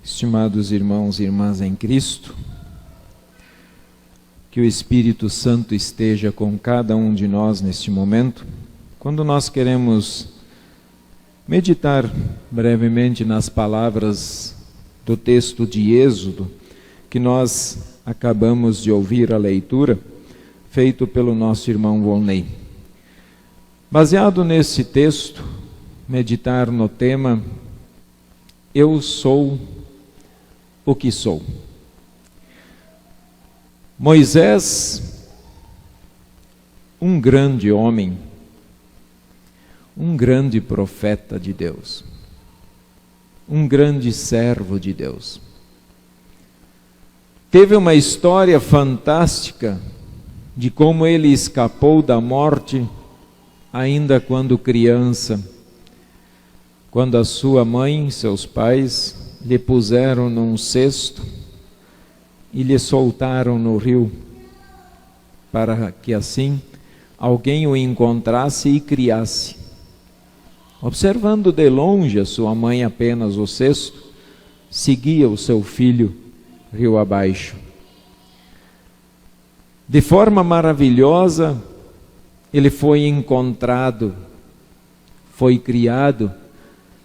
Estimados irmãos e irmãs em Cristo, que o Espírito Santo esteja com cada um de nós neste momento, quando nós queremos meditar brevemente nas palavras do texto de Êxodo, que nós acabamos de ouvir a leitura, feito pelo nosso irmão Volney. Baseado nesse texto, meditar no tema Eu sou o que sou. Moisés, um grande homem, um grande profeta de Deus, um grande servo de Deus. Teve uma história fantástica de como ele escapou da morte ainda quando criança, quando a sua mãe, seus pais, lhe puseram num cesto e lhe soltaram no rio, para que assim alguém o encontrasse e criasse. Observando de longe a sua mãe apenas o cesto, seguia o seu filho rio abaixo. De forma maravilhosa, ele foi encontrado, foi criado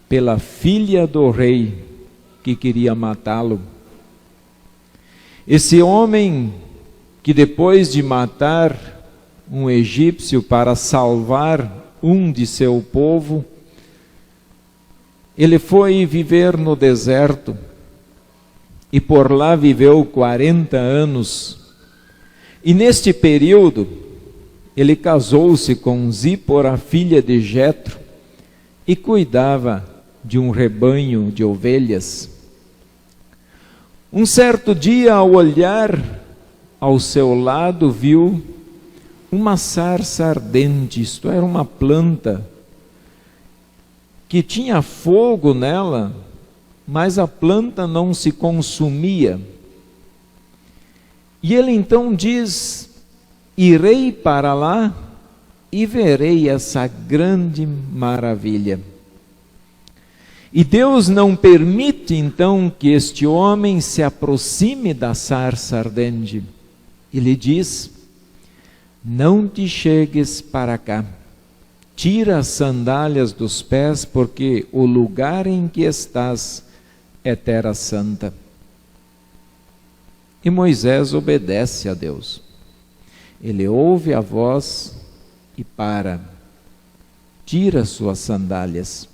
pela filha do rei que queria matá-lo. Esse homem que depois de matar um egípcio para salvar um de seu povo, ele foi viver no deserto e por lá viveu 40 anos. E neste período ele casou-se com Zípora, filha de Jetro, e cuidava de um rebanho de ovelhas. Um certo dia, ao olhar ao seu lado, viu uma sarça ardente, isto era uma planta que tinha fogo nela, mas a planta não se consumia. E ele então diz: irei para lá e verei essa grande maravilha. E Deus não permite então que este homem se aproxime da sarça ardente. Ele diz: não te chegues para cá, tira as sandálias dos pés, porque o lugar em que estás é terra santa. E Moisés obedece a Deus. Ele ouve a voz e tira suas sandálias.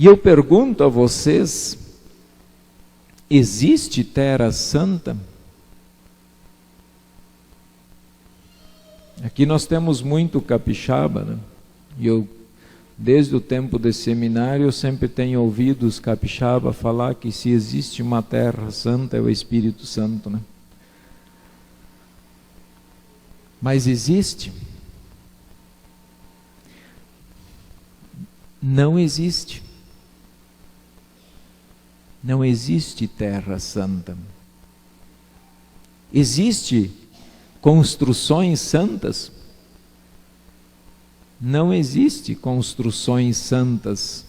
E eu pergunto a vocês, existe terra santa? Aqui nós temos muito capixaba, né? E eu, desde o tempo de seminário, eu sempre tenho ouvido os capixaba falar que se existe uma terra santa é o Espírito Santo, né? Mas existe? Não existe. Não existe terra santa. Existe construções santas? Não existe construções santas.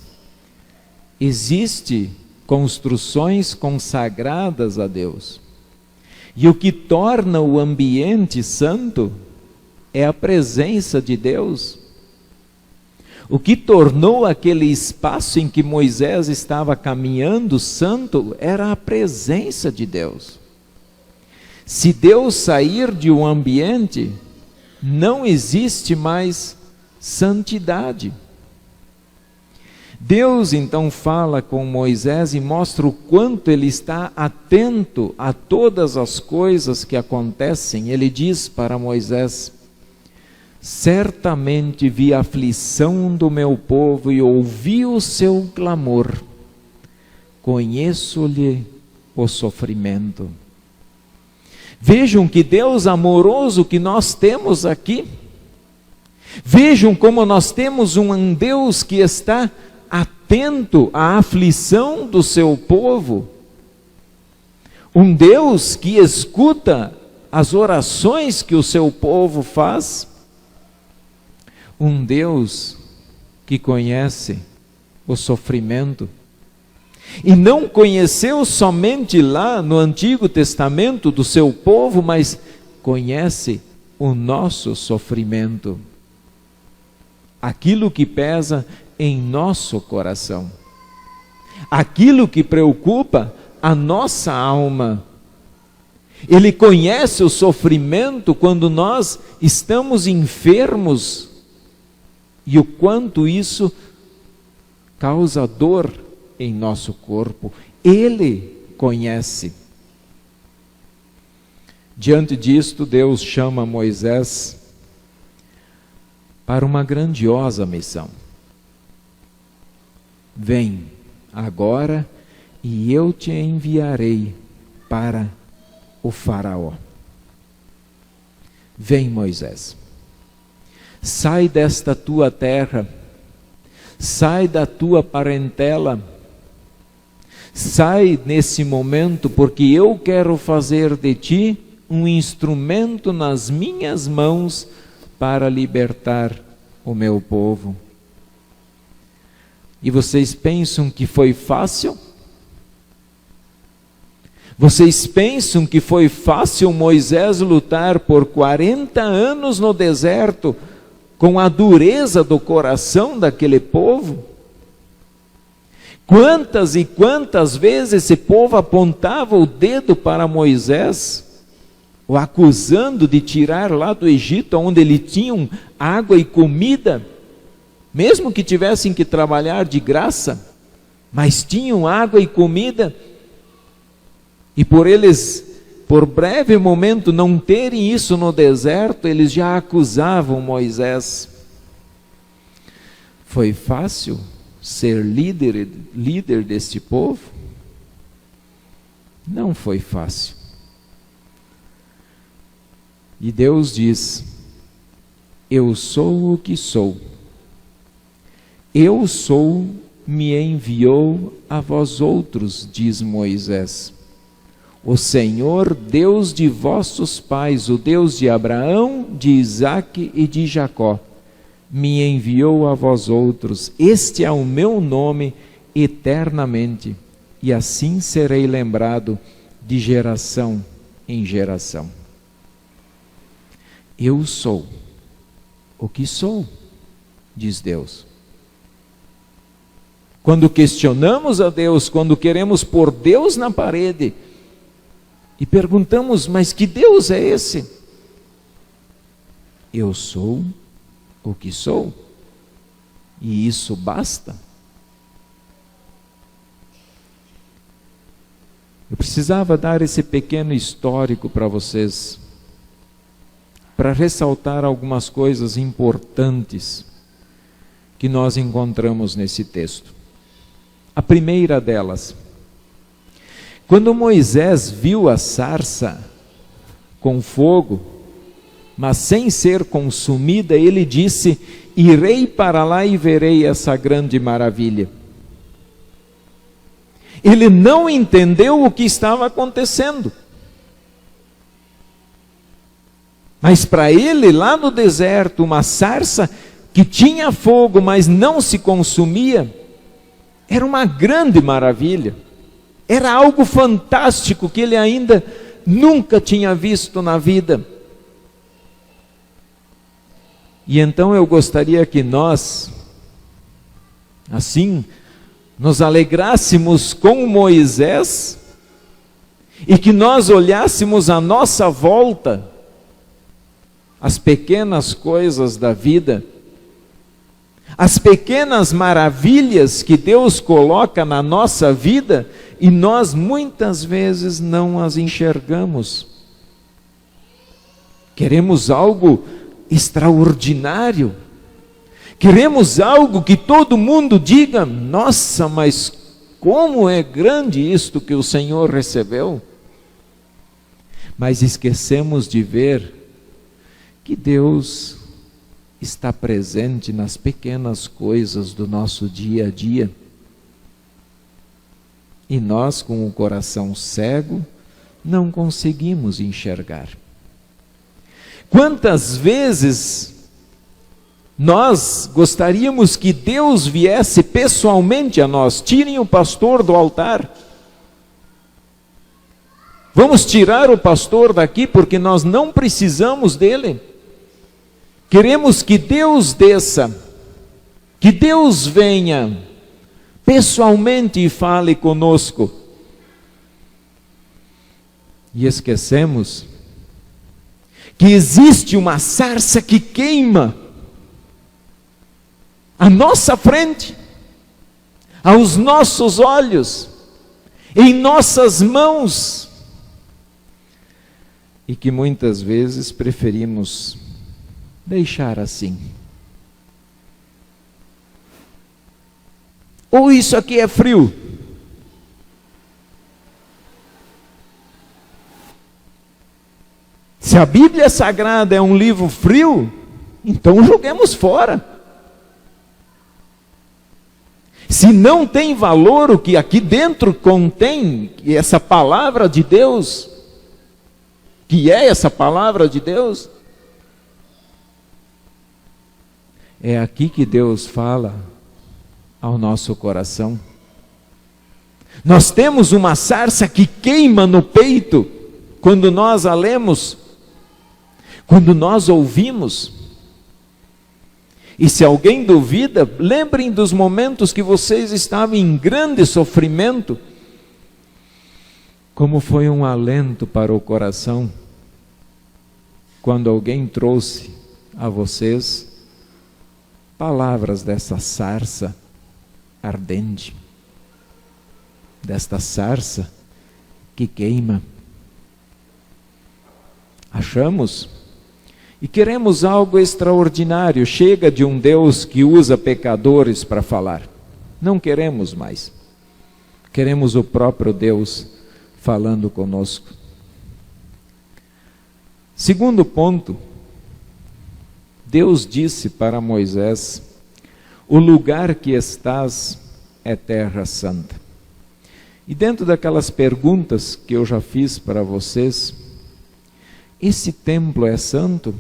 Existe construções consagradas a Deus. E o que torna o ambiente santo é a presença de Deus. O que tornou aquele espaço em que Moisés estava caminhando santo era a presença de Deus. Se Deus sair de um ambiente, não existe mais santidade. Deus então fala com Moisés e mostra o quanto ele está atento a todas as coisas que acontecem. Ele diz para Moisés: certamente vi a aflição do meu povo e ouvi o seu clamor, conheço-lhe o sofrimento. Vejam que Deus amoroso que nós temos aqui. Vejam como nós temos um Deus que está atento à aflição do seu povo. Um Deus que escuta as orações que o seu povo faz. Um Deus que conhece o sofrimento. E não conheceu somente lá no Antigo Testamento do seu povo, mas conhece o nosso sofrimento, aquilo que pesa em nosso coração, aquilo que preocupa a nossa alma. Ele conhece o sofrimento quando nós estamos enfermos e o quanto isso causa dor em nosso corpo. Ele conhece. Diante disto, Deus chama Moisés para uma grandiosa missão. Vem agora e eu te enviarei para o Faraó. Vem, Moisés, sai desta tua terra, sai da tua parentela, sai nesse momento, porque eu quero fazer de ti um instrumento nas minhas mãos para libertar o meu povo. E vocês pensam que foi fácil? Vocês pensam que foi fácil Moisés lutar por 40 anos no deserto com a dureza do coração daquele povo? Quantas e quantas vezes esse povo apontava o dedo para Moisés, o acusando de tirar lá do Egito, onde eles tinham água e comida, mesmo que tivessem que trabalhar de graça, mas tinham água e comida, e por eles, por breve momento, não terem isso no deserto, eles já acusavam Moisés. Foi fácil ser líder deste povo? Não foi fácil. E Deus diz: eu sou o que sou. Eu sou, me enviou a vós outros, diz Moisés. O Senhor, Deus de vossos pais, o Deus de Abraão, de Isaque e de Jacó, me enviou a vós outros. Este é o meu nome eternamente, e assim serei lembrado de geração em geração. Eu sou o que sou, diz Deus. Quando questionamos a Deus, quando queremos pôr Deus na parede e perguntamos, mas que Deus é esse? Eu sou o que sou, e isso basta. Eu precisava dar esse pequeno histórico para vocês, para ressaltar algumas coisas importantes que nós encontramos nesse texto. A primeira delas: quando Moisés viu a sarça com fogo, mas sem ser consumida, ele disse: irei para lá e verei essa grande maravilha. Ele não entendeu o que estava acontecendo. Mas para ele, lá no deserto, uma sarça que tinha fogo, mas não se consumia, era uma grande maravilha. Era algo fantástico que ele ainda nunca tinha visto na vida. E então eu gostaria que nós, assim, nos alegrássemos com Moisés e que nós olhássemos à nossa volta as pequenas coisas da vida, as pequenas maravilhas que Deus coloca na nossa vida e nós muitas vezes não as enxergamos. Queremos algo extraordinário, queremos algo que todo mundo diga: nossa, mas como é grande isto que o Senhor recebeu. Mas esquecemos de ver que Deus está presente nas pequenas coisas do nosso dia a dia. E nós, com o coração cego, não conseguimos enxergar. Quantas vezes Nós gostaríamos que Deus viesse pessoalmente a nós. Tirem o pastor do altar. Vamos tirar o pastor daqui porque nós não precisamos dele. Queremos que Deus desça, que Deus venha pessoalmente e fale conosco. E esquecemos que existe uma sarça que queima à nossa frente, aos nossos olhos, em nossas mãos, e que muitas vezes preferimos deixar assim. Ou isso aqui é frio? Se a Bíblia Sagrada é um livro frio, então joguemos fora. Se não tem valor o que aqui dentro contém, essa palavra de Deus, que é essa palavra de Deus, é aqui que Deus fala ao nosso coração. Nós temos uma sarça que queima no peito quando nós a lemos, quando nós ouvimos. E se alguém duvida, lembrem dos momentos que vocês estavam em grande sofrimento, como foi um alento para o coração, quando alguém trouxe a vocês palavras dessa sarça ardente, desta sarça que queima. Achamos e queremos algo extraordinário. Chega de um Deus que usa pecadores para falar. Não queremos mais. Queremos o próprio Deus falando conosco. Segundo ponto, Deus disse para Moisés: o lugar que estás é terra santa. E dentro daquelas perguntas que eu já fiz para vocês, esse templo é santo?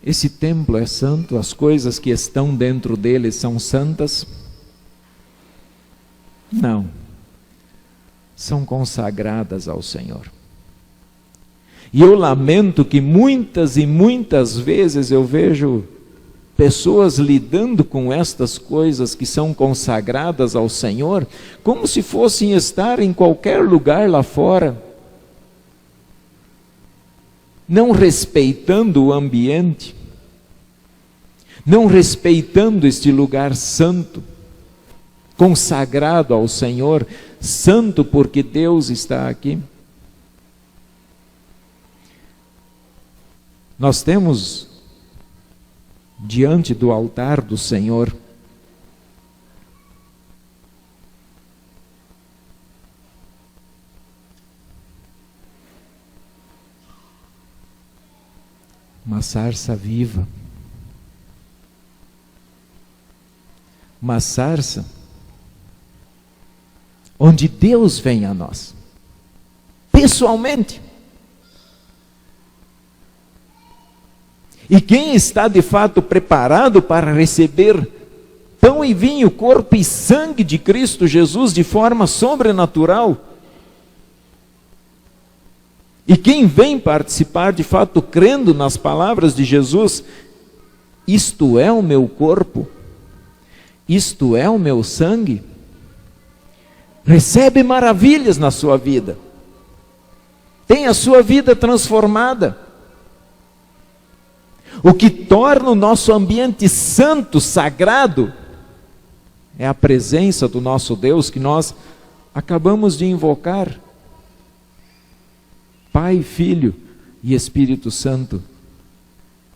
Esse templo é santo? As coisas que estão dentro dele são santas? Não. São consagradas ao Senhor. E eu lamento que muitas e muitas vezes eu vejo pessoas lidando com estas coisas que são consagradas ao Senhor, como se fossem estar em qualquer lugar lá fora, não respeitando o ambiente, não respeitando este lugar santo, consagrado ao Senhor, santo porque Deus está aqui. Nós temos diante do altar do Senhor uma sarça viva, uma sarça onde Deus vem a nós, pessoalmente. E quem está de fato preparado para receber pão e vinho, corpo e sangue de Cristo Jesus de forma sobrenatural, e quem vem participar de fato crendo nas palavras de Jesus, isto é o meu corpo, isto é o meu sangue, recebe maravilhas na sua vida, tem a sua vida transformada. O que torna o nosso ambiente santo, sagrado, é a presença do nosso Deus que nós acabamos de invocar. Pai, Filho e Espírito Santo.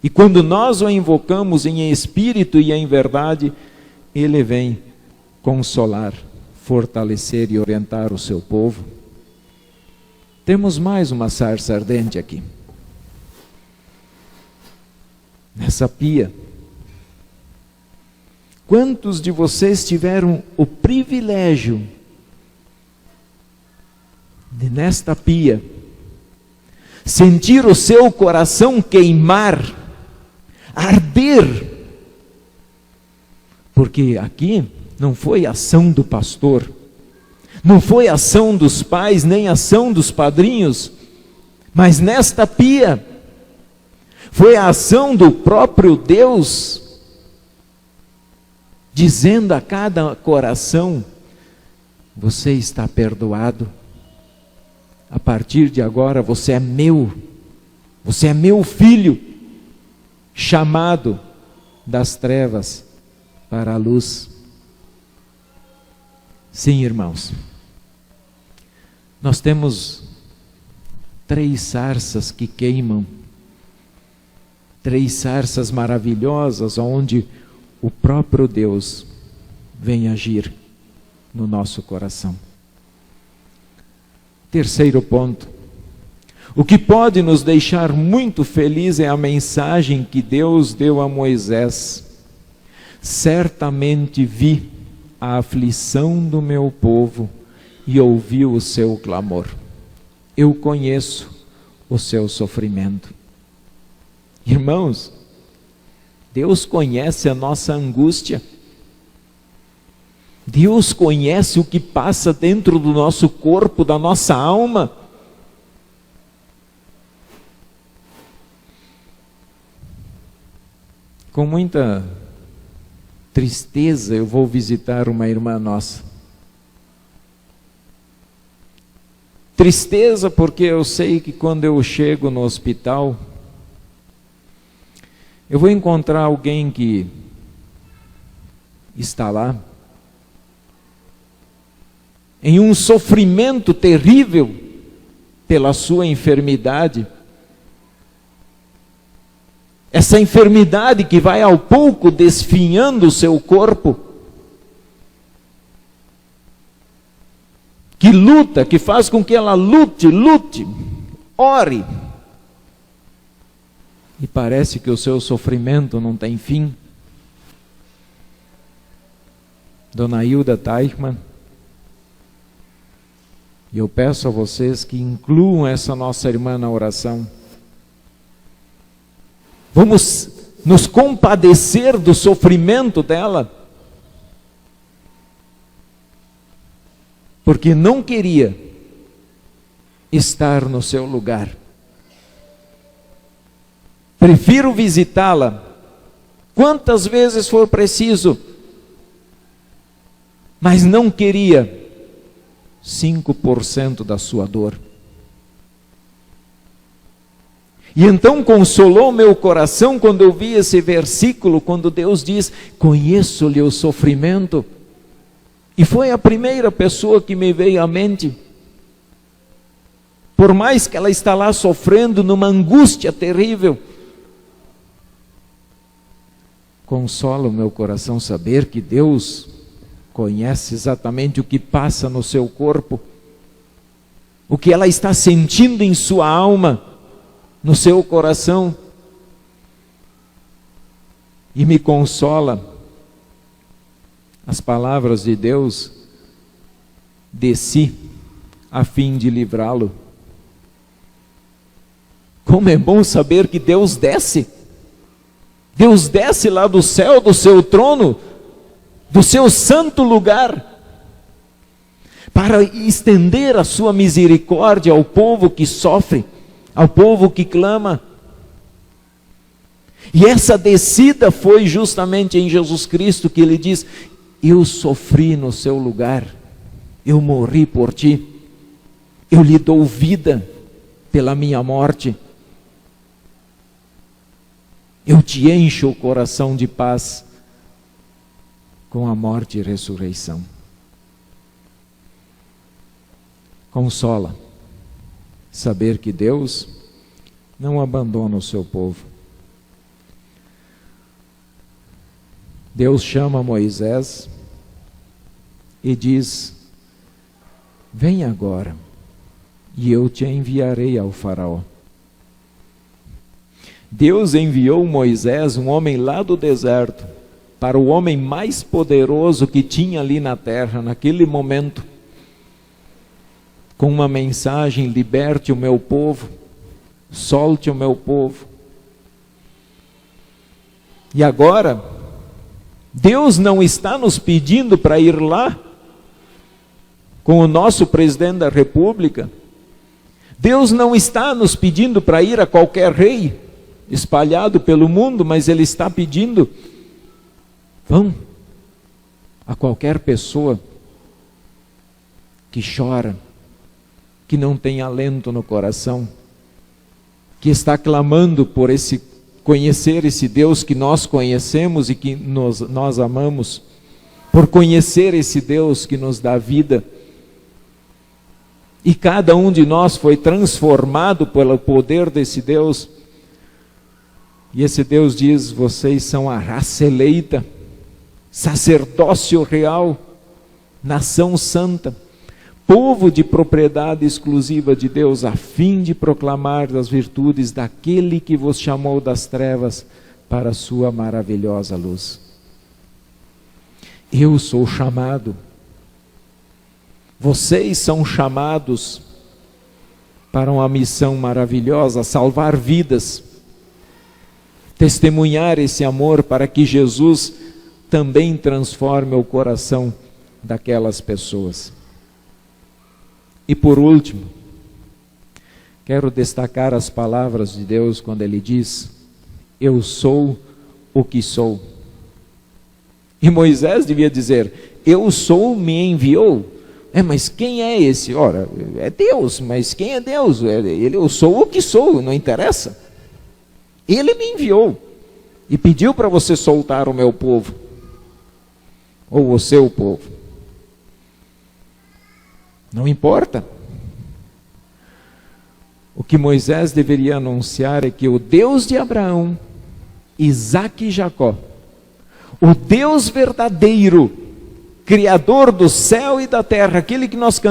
E quando nós o invocamos em espírito e em verdade, Ele vem consolar, fortalecer e orientar o seu povo. Temos mais uma sarça ardente aqui. Nessa pia. Quantos de vocês tiveram o privilégio de, nesta pia, sentir o seu coração queimar, arder. Porque aqui não foi ação do pastor, não foi ação dos pais, nem ação dos padrinhos, mas nesta pia foi a ação do próprio Deus, dizendo a cada coração: você está perdoado, a partir de agora você é meu filho, chamado das trevas para a luz. Sim, irmãos, nós temos 3 sarças que queimam, 3 sarças maravilhosas, onde o próprio Deus vem agir no nosso coração. Terceiro ponto, o que pode nos deixar muito felizes é a mensagem que Deus deu a Moisés: certamente vi a aflição do meu povo e ouvi o seu clamor. Eu conheço o seu sofrimento. Irmãos, Deus conhece a nossa angústia. Deus conhece o que passa dentro do nosso corpo, da nossa alma. Com muita tristeza eu vou visitar uma irmã nossa. Tristeza porque eu sei que quando eu chego no hospital, eu vou encontrar alguém que está lá em um sofrimento terrível pela sua enfermidade. Essa enfermidade que vai ao pouco desfinhando o seu corpo, que luta, que faz com que ela lute, ore. E parece que o seu sofrimento não tem fim. Dona Hilda Teichmann, e eu peço a vocês que incluam essa nossa irmã na oração. Vamos nos compadecer do sofrimento dela, porque não queria estar no seu lugar. Prefiro visitá-la quantas vezes for preciso, mas não queria 5% da sua dor. E então consolou meu coração quando eu vi esse versículo, quando Deus diz: conheço-lhe o sofrimento. E foi a primeira pessoa que me veio à mente. Por mais que ela está lá sofrendo numa angústia terrível, consola o meu coração saber que Deus conhece exatamente o que passa no seu corpo, o que ela está sentindo em sua alma, no seu coração. E me consola as palavras de Deus: desci a fim de livrá-lo. Como é bom saber que Deus desce. Deus desce lá do céu, do seu trono, do seu santo lugar, para estender a sua misericórdia ao povo que sofre, ao povo que clama. E essa descida foi justamente em Jesus Cristo, que ele diz: eu sofri no seu lugar, eu morri por ti, eu lhe dou vida pela minha morte, eu te encho o coração de paz com a morte e ressurreição. Consola saber que Deus não abandona o seu povo. Deus chama Moisés e diz: vem agora e eu te enviarei ao faraó. Deus enviou Moisés, um homem lá do deserto, para o homem mais poderoso que tinha ali na terra, naquele momento, com uma mensagem: liberte o meu povo, solte o meu povo. E agora, Deus não está nos pedindo para ir lá com o nosso presidente da República. Deus não está nos pedindo para ir a qualquer rei espalhado pelo mundo, mas Ele está pedindo: vão a qualquer pessoa que chora, que não tem alento no coração, que está clamando por conhecer esse Deus que nós conhecemos e que nós amamos, por conhecer esse Deus que nos dá vida. E cada um de nós foi transformado pelo poder desse Deus. E esse Deus diz: vocês são a raça eleita, sacerdócio real, nação santa, povo de propriedade exclusiva de Deus, a fim de proclamar as virtudes daquele que vos chamou das trevas para a sua maravilhosa luz. Eu sou chamado, vocês são chamados para uma missão maravilhosa: salvar vidas, testemunhar esse amor para que Jesus também transforme o coração daquelas pessoas. E por último, quero destacar as palavras de Deus quando Ele diz: eu sou o que sou. E Moisés devia dizer: eu sou, me enviou. Mas quem é esse? Ora, é Deus, mas quem é Deus? Eu sou o que sou, não interessa. Ele me enviou e pediu para você soltar o meu povo, ou o seu povo. Não importa. O que Moisés deveria anunciar é que o Deus de Abraão, Isaque e Jacó, o Deus verdadeiro, Criador do céu e da terra, aquele que nós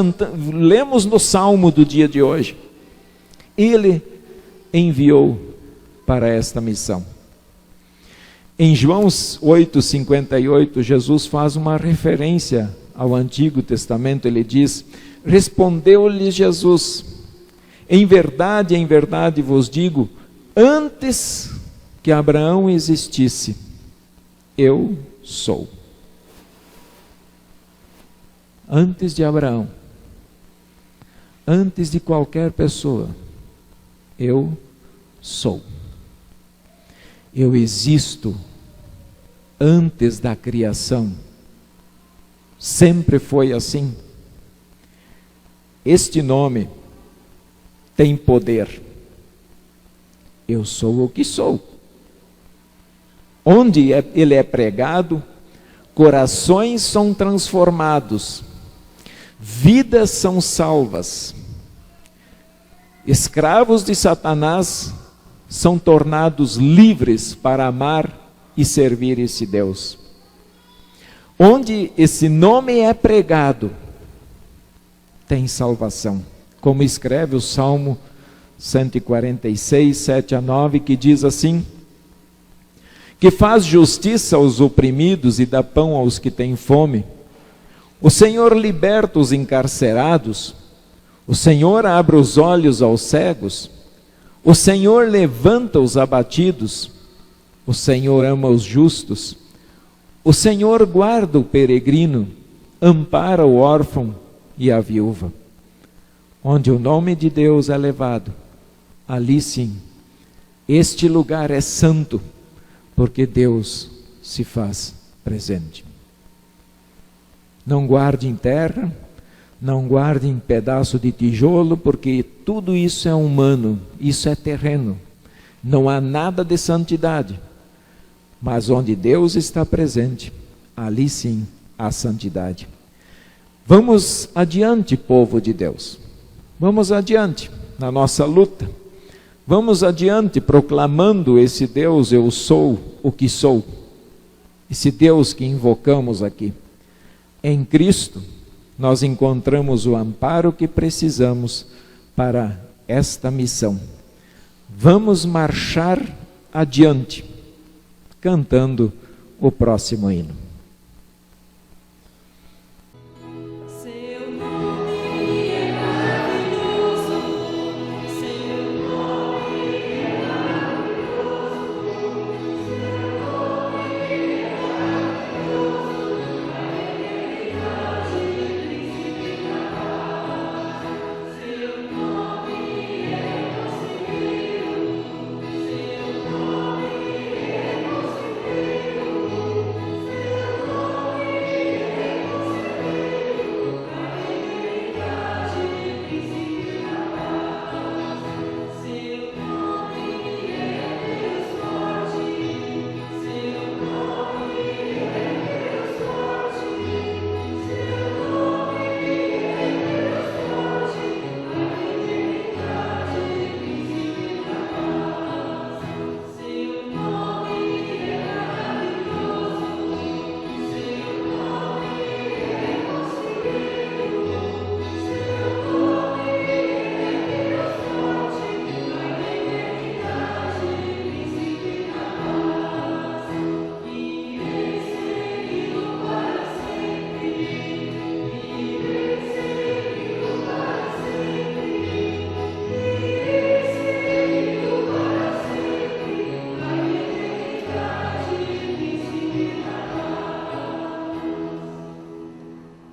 lemos no Salmo do dia de hoje, Ele enviou para esta missão. Em João 8,58, Jesus faz uma referência ao Antigo Testamento. Ele diz: respondeu-lhe Jesus: em verdade vos digo, antes que Abraão existisse, eu sou. Antes de Abraão, antes de qualquer pessoa, eu sou. Eu existo antes da criação. Sempre foi assim. Este nome tem poder. Eu sou o que sou. Onde ele é pregado, corações são transformados, vidas são salvas, escravos de Satanás são tornados livres para amar e servir esse Deus. Onde esse nome é pregado, tem salvação. Como escreve o Salmo 146, 7-9, que diz assim: que faz justiça aos oprimidos e dá pão aos que têm fome. O Senhor liberta os encarcerados, o Senhor abre os olhos aos cegos, o Senhor levanta os abatidos, o Senhor ama os justos, o Senhor guarda o peregrino, ampara o órfão e a viúva. Onde o nome de Deus é levado, ali sim, este lugar é santo, porque Deus se faz presente. Não guarde em terra, não guarde em pedaço de tijolo, porque tudo isso é humano, isso é terreno. Não há nada de santidade. Mas onde Deus está presente, ali sim há santidade. Vamos adiante, povo de Deus. Vamos adiante na nossa luta. Vamos adiante proclamando esse Deus, eu sou o que sou. Esse Deus que invocamos aqui. Em Cristo, nós encontramos o amparo que precisamos para esta missão. Vamos marchar adiante, cantando o próximo hino. Seu nome é maravilhoso, seu nome